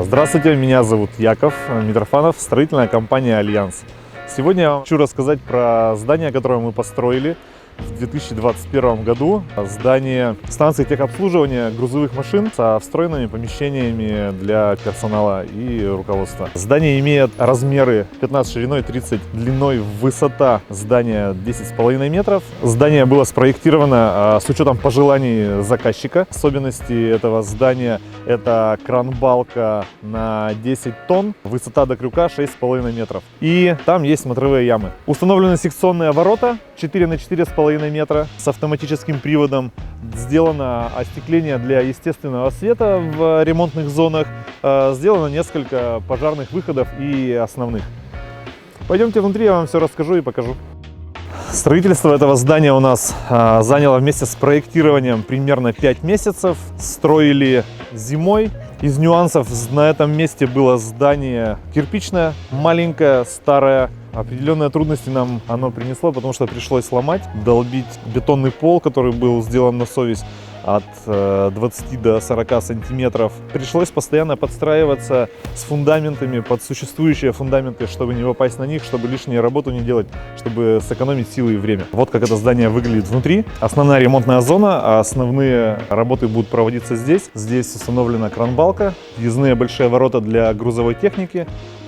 Здравствуйте, меня зовут Яков Митрофанов, строительная компания «Альянс». Сегодня я хочу рассказать про здание, которое мы построили в 2021 году. Здание станции техобслуживания грузовых машин со встроенными помещениями для персонала и руководства. Здание имеет размеры 15 шириной, 30 длиной, высота здания 10,5 метров. Здание было спроектировано с учетом пожеланий заказчика. Особенности этого здания — это кран-балка на 10 тонн, высота до крюка 6,5 метров. И там есть смотровые ямы. Установлены секционные ворота 4 на 4,5 метра с автоматическим приводом. Сделано остекление для естественного света в ремонтных зонах. Сделано несколько пожарных выходов и основных. Пойдемте внутри, я вам все расскажу и покажу. Строительство этого здания у нас заняло вместе с проектированием примерно 5 месяцев. Строили зимой. Из нюансов на этом месте было здание кирпичное, маленькое, старое. Определенные трудности нам оно принесло, потому что пришлось сломать, долбить бетонный пол, который был сделан на совесть, от 20 до 40 сантиметров. Пришлось постоянно подстраиваться с фундаментами под существующие фундаменты, чтобы не попасть на них, чтобы лишнюю работу не делать, чтобы сэкономить силы и время. Вот как это здание выглядит внутри. Основная ремонтная зона, а основные работы будут проводиться здесь. Здесь установлена кран-балка, въездные большие ворота для грузовой техники.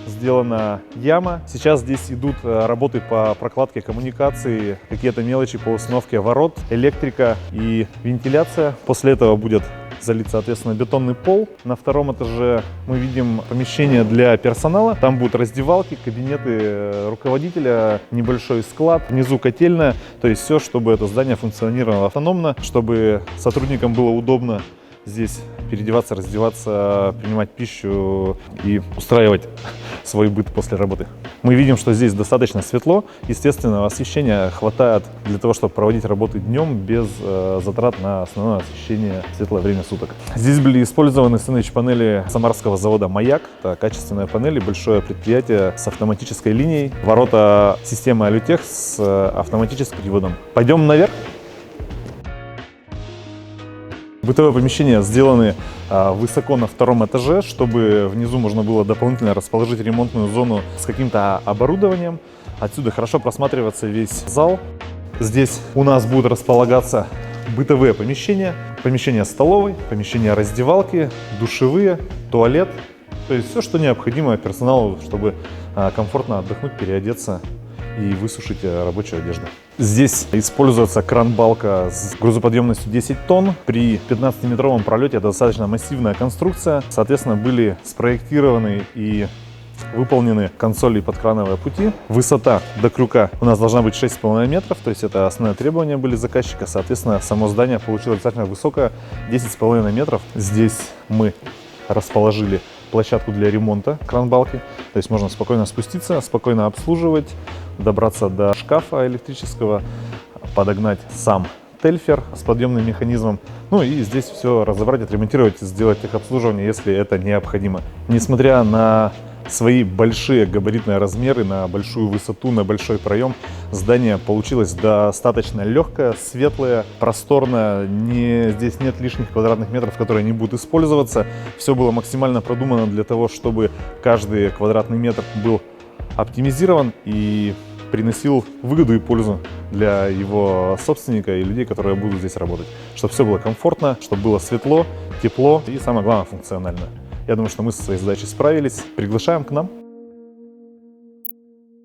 Сделана яма. Сейчас здесь идут работы по прокладке коммуникации, какие-то мелочи по установке ворот, электрика и вентиляция. После этого будет залит, соответственно, бетонный пол. На втором этаже мы видим помещение для персонала. Там будут раздевалки, кабинеты руководителя, небольшой склад, внизу котельная. То есть все, чтобы это здание функционировало автономно, чтобы сотрудникам было удобно здесь переодеваться, раздеваться, принимать пищу и устраивать свой быт после работы. Мы видим, что здесь достаточно светло. Естественно, освещения хватает для того, чтобы проводить работы днем без затрат на основное освещение в светлое время суток. Здесь были использованы сэндвич-панели самарского завода «Маяк». Это качественные панели, большое предприятие с автоматической линией. Ворота системы Алютех с автоматическим приводом. Пойдем наверх. Бытовые помещения сделаны высоко на втором этаже, чтобы внизу можно было дополнительно расположить ремонтную зону с каким-то оборудованием. Отсюда хорошо просматривается весь зал. Здесь у нас будут располагаться бытовые помещения, помещения столовой, помещения раздевалки, душевые, туалет. То есть все, что необходимо персоналу, чтобы комфортно отдохнуть, переодеться и высушить рабочую одежду. Здесь используется кран-балка с грузоподъемностью 10 тонн. При 15-метровом пролете это достаточно массивная конструкция. Соответственно, были спроектированы и выполнены консоли и подкрановые пути. Высота до крюка у нас должна быть 6,5 метров, то есть это основные требования были заказчика. Соответственно, само здание получилось достаточно высокое, 10,5 метров. Здесь мы расположили площадку для ремонта кран-балки, то есть можно спокойно спуститься, спокойно обслуживать, добраться до шкафа электрического, подогнать сам тельфер с подъемным механизмом, ну и здесь все разобрать, отремонтировать, сделать техобслуживание, если это необходимо. Несмотря на свои большие габаритные размеры, на большую высоту, на большой проем, здание получилось достаточно легкое, светлое, просторное. Здесь нет лишних квадратных метров, которые не будут использоваться. Все было максимально продумано для того, чтобы каждый квадратный метр был оптимизирован и приносил выгоду и пользу для его собственника и людей, которые будут здесь работать. Чтобы все было комфортно, чтобы было светло, тепло и, самое главное, функционально. Я думаю, что мы со своей задачей справились. Приглашаем к нам.